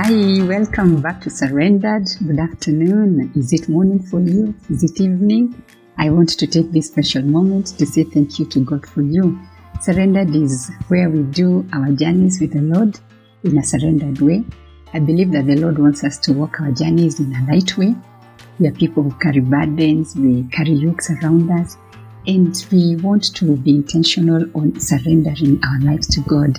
Hi, welcome back to Surrendered. Good afternoon. Is it morning for you? Is it evening? I want to take this special moment to say thank you to God for you. Surrendered is where we do our journeys with the Lord in a surrendered way. I believe that the Lord wants us to walk our journeys in a light way. We are people who carry burdens, we carry yokes around us, and we want to be intentional on surrendering our lives to God.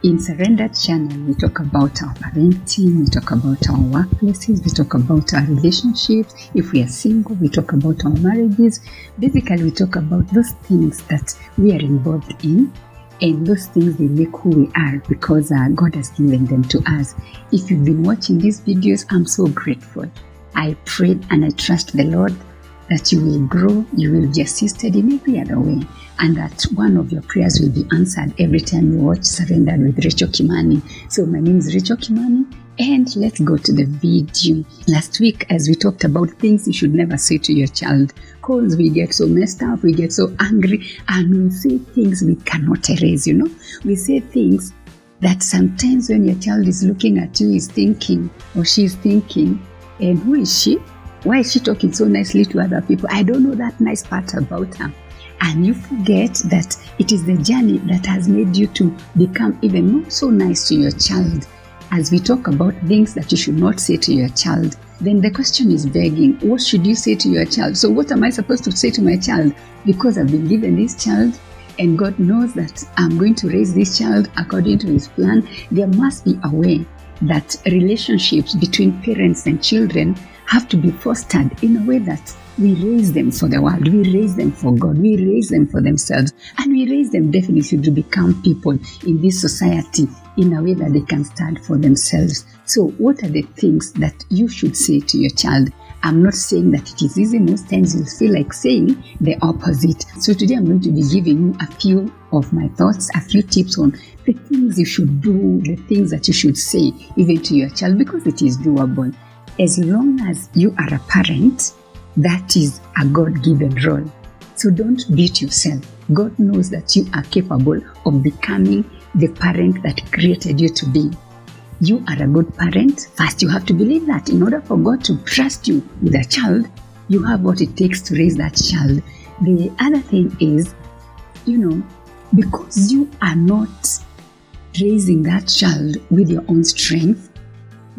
In Surrendered Channel, we talk about our parenting, we talk about our workplaces, we talk about our relationships. If we are single, we talk about our marriages. Basically, we talk about those things that we are involved in, and those things they make who we are because God has given them to us. If you've been watching these videos, I'm so grateful. I pray and I trust the Lord that you will grow, you will be assisted in every other way, and that one of your prayers will be answered every time you watch Surrendered with Rachel Kimani. So my name is Rachel Kimani, and let's go to the video. Last week, as we talked about things you should never say to your child, because we get so messed up, we get so angry, and we say things we cannot erase, We say things that sometimes when your child is looking at you, is thinking, or she's thinking, and who is she? Why is she talking so nicely to other people? I don't know that nice part about her. And you forget that it is the journey that has made you to become even more so nice to your child. As we talk about things that you should not say to your child, then the question is begging, what should you say to your child? So what am I supposed to say to my child? Because I've been given this child, and God knows that I'm going to raise this child according to His plan. There must be a way that relationships between parents and children have to be fostered in a way that we raise them for the world, we raise them for God, we raise them for themselves, and we raise them definitely to become people in this society in a way that they can stand for themselves. So what are the things that you should say to your child? I'm not saying that it is easy. Most times you'll feel like saying the opposite. So today I'm going to be giving you a few of my thoughts, a few tips on the things you should do, the things that you should say even to your child, because it is doable. As long as you are a parent, that is a God-given role. So don't beat yourself. God knows that you are capable of becoming the parent that He created you to be. You are a good parent. First, you have to believe that in order for God to trust you with a child, you have what it takes to raise that child. The other thing is, because you are not raising that child with your own strength,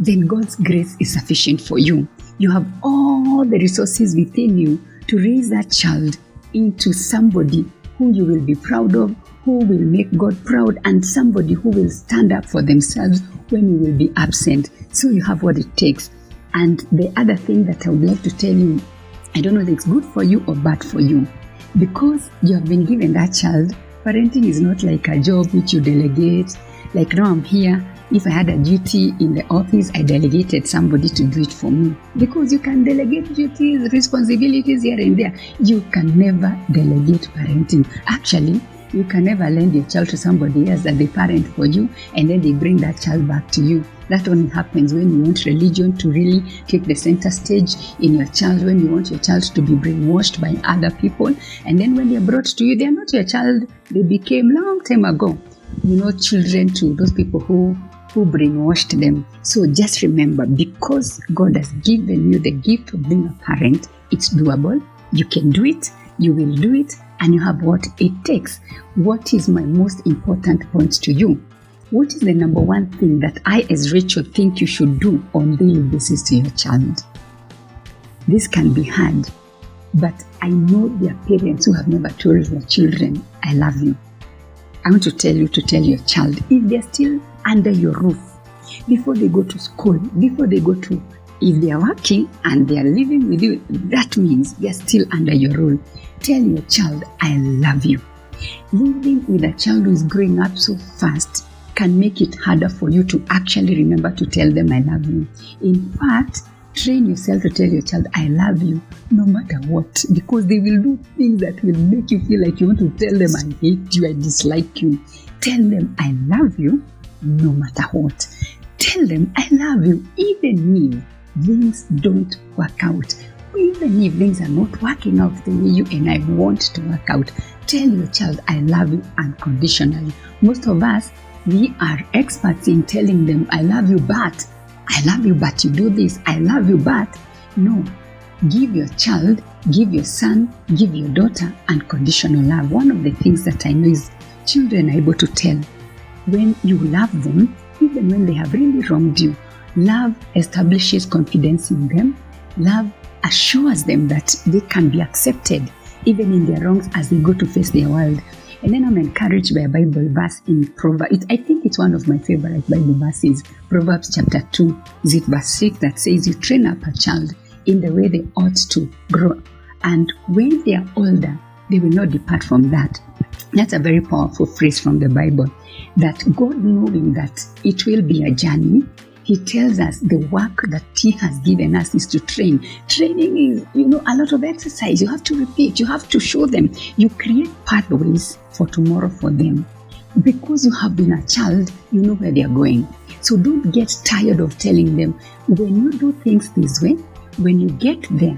then God's grace is sufficient for you. You have all the resources within you to raise that child into somebody who you will be proud of, who will make God proud, and somebody who will stand up for themselves when you will be absent. So you have what it takes. And the other thing that I would like to tell you, I don't know if it's good for you or bad for you, because you have been given that child. Parenting is not like a job which you delegate. Like now I'm here. If I had a duty in the office, I delegated somebody to do it for me. Because you can delegate duties, responsibilities here and there. You can never delegate parenting. Actually, you can never lend your child to somebody else that they parent for you, and then they bring that child back to you. That only happens when you want religion to really take the center stage in your child, when you want your child to be brainwashed by other people. And then when they're brought to you, they're not your child. They became long time ago, children to those people who brainwashed them. So just remember, because God has given you the gift of being a parent, it's doable. You can do it. You will do it. And you have what it takes. What is my most important point to you? What is the number one thing that I, as Rachel, think you should do on a daily basis to your child? This can be hard, but I know there are parents who have never told their children, I love you. I want to tell you to tell your child, if they're still under your roof, before they go to school, if they are working and they are living with you, that means they're still under your rule. Tell your child, I love you. Living with a child who is growing up so fast can make it harder for you to actually remember to tell them, I love you. In fact, train yourself to tell your child, I love you, no matter what, because they will do things that will make you feel like you want to tell them, I hate you, I dislike you. Tell them, I love you, no matter what. Tell them, I love you, even if things don't work out. Even if things are not working out the way you and I want to work out. Tell your child, I love you unconditionally. Most of us, we are experts in telling them, I love you, but I love you, but you do this. I love you, but no. Give your child, give your son, give your daughter unconditional love. One of the things that I know is children are able to tell when you love them, even when they have really wronged you. Love establishes confidence in them. Love assures them that they can be accepted even in their wrongs as they go to face their world. And then I'm encouraged by a Bible verse in Proverbs. I think it's one of my favorite Bible verses. Proverbs chapter 2, is it verse 6 that says, you train up a child in the way they ought to grow. And when they are older, they will not depart from that. That's a very powerful phrase from the Bible. That God, knowing that it will be a journey, He tells us the work that He has given us is to train. Training is, a lot of exercise. You have to repeat. You have to show them. You create pathways for tomorrow for them. Because you have been a child, you know where they are going. So don't get tired of telling them, when you do things this way, when you get there,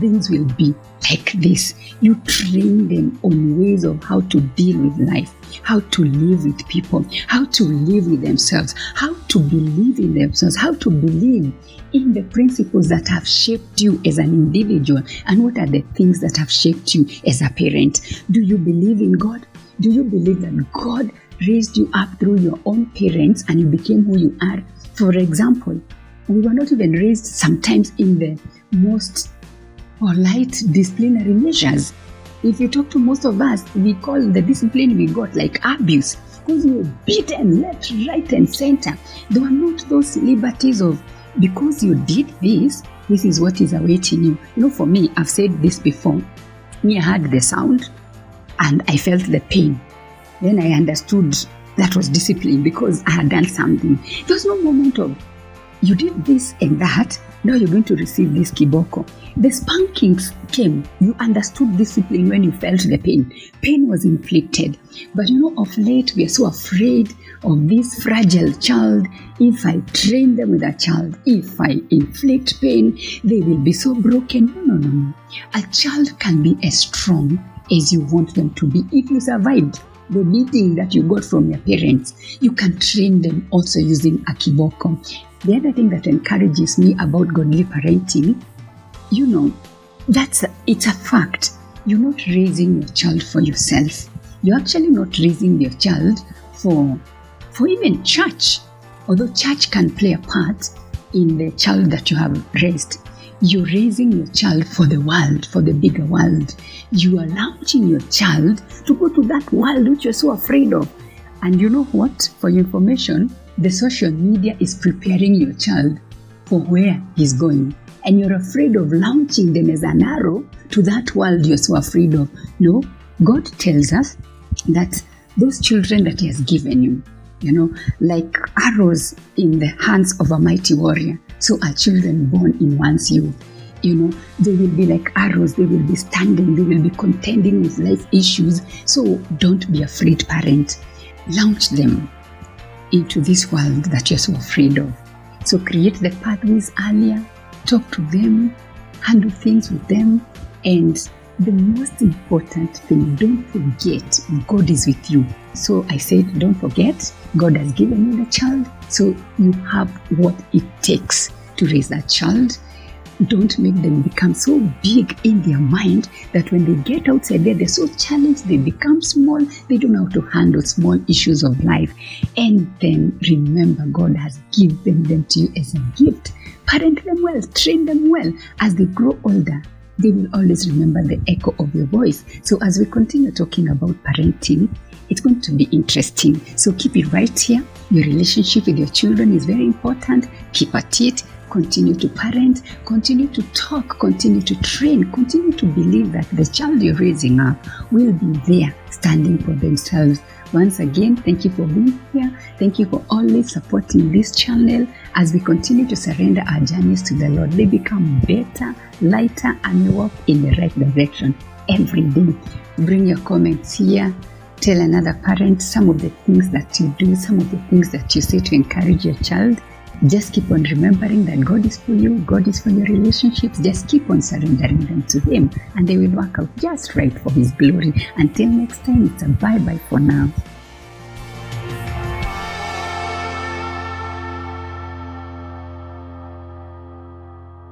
things will be like this. You train them on ways of how to deal with life, how to live with people, how to live with themselves, how to believe in themselves, how to believe in the principles that have shaped you as an individual, and what are the things that have shaped you as a parent. Do you believe in God? Do you believe that God raised you up through your own parents and you became who you are? For example, we were not even raised sometimes in the most polite disciplinary measures. If you talk to most of us, we call the discipline we got like abuse, because we were beaten left, right, and center. There were not those liberties of, because you did this, this is what is awaiting you. For me, I've said this before. I heard the sound and I felt the pain. Then I understood that was discipline because I had done something. There was no moment of, you did this and that, now you're going to receive this kiboko. The spankings came. You understood discipline when you felt the pain. Pain was inflicted. But of late, we are so afraid of this fragile child. If I train them with a child, if I inflict pain, they will be so broken. No. A child can be as strong as you want them to be. If you survived the beating that you got from your parents, you can train them also using a kiboko. The other thing that encourages me about godly parenting, it's a fact. You're not raising your child for yourself. You're actually not raising your child for even church. Although church can play a part in the child that you have raised. You're raising your child for the world, for the bigger world. You are launching your child to go to that world which you're so afraid of. And you know what? For your information, the social media is preparing your child for where he's going. And you're afraid of launching them as an arrow to that world you're so afraid of. No, God tells us that those children that He has given you, like arrows in the hands of a mighty warrior, so are children born in one's youth. They will be like arrows. They will be standing. They will be contending with life issues. So don't be afraid, parent. Launch them into this world that you're so afraid of. So create the pathways earlier, talk to them, handle things with them, and the most important thing, don't forget, God is with you. So I said, don't forget, God has given you the child, so you have what it takes to raise that child. Don't make them become so big in their mind that when they get outside there, they're so challenged, they become small, they don't know how to handle small issues of life. And then remember, God has given them to you as a gift. Parent them well, train them well. As they grow older, they will always remember the echo of your voice. So as we continue talking about parenting, it's going to be interesting. So keep it right here. Your relationship with your children is very important. Keep at it. Continue to parent, continue to talk, continue to train, continue to believe that the child you're raising up will be there standing for themselves. Once again, thank you for being here. Thank you for always supporting this channel. As we continue to surrender our journeys to the Lord, they become better, lighter, and we walk in the right direction every day. Bring your comments here. Tell another parent some of the things that you do, some of the things that you say to encourage your child. Just keep on remembering that God is for you, God is for your relationships. Just keep on surrendering them to Him, and they will work out just right for His glory. Until next time, it's a bye-bye for now.